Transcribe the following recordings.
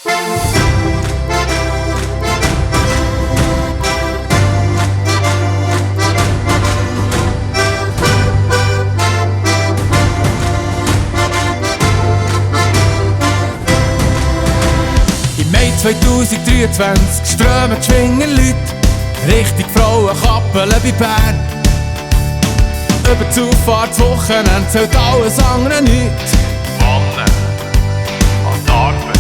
Im Mai 2023 strömen die Schwingerleute Richtig Frauenkappelen bei Bärn. Über die Zufahrtswochenende zählt alles angre nichts. Manne, an die Arbeit.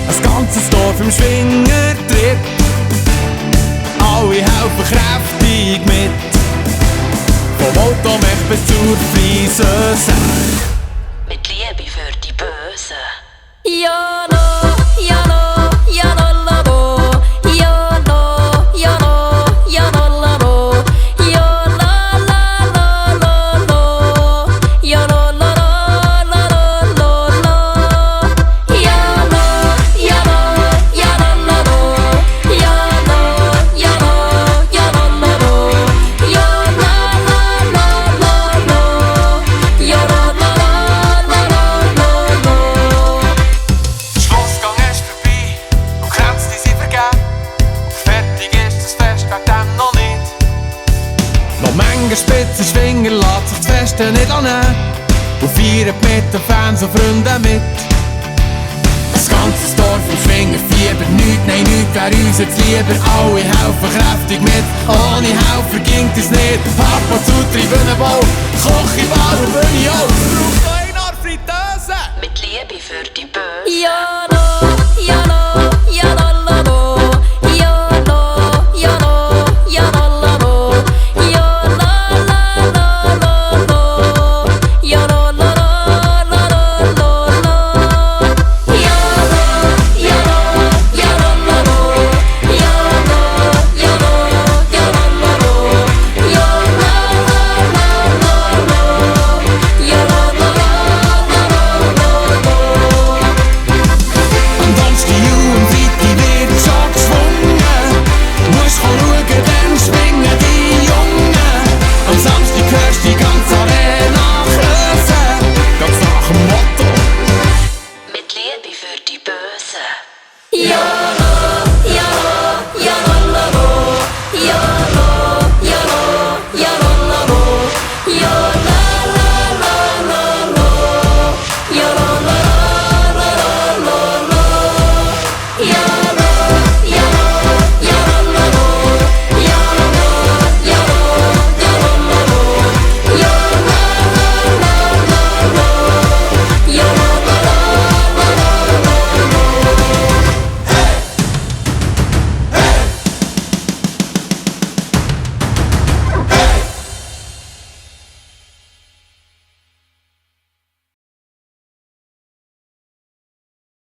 Ein ganzes Dorf im Schwingertritt. Alle helfen kräftig mit. Vom Outomech bis zur Frisöse. Mit Liebi für die Böse. Jolo, jolo, jolololo. Jolo, jolo, jolololo. Jolololo. Jolololo. Jolo, jolo, jolololo. Jolo, jolo, jolololo. Jolololo. Schlussgang ist vorbei und Grenzen sind vergä. Fertig ist das Fest wegen dem noch nicht. Noch manche spitze Schwinger lässt sich das Feste nicht annehmen und feiert mit den Fans und Freunden mit. Das ganze Dorf im Schwingerfieber, nichts, nein, nichts wär uns jetzt lieber. Alle helfen kräftig mit, ohne Häufer ging es nicht. Papa zu Tribünenbau, Koch in Bar und Bühne auch. Es braucht noch eine Art Frisöse. Mit Liebi für die Böse. Jolo.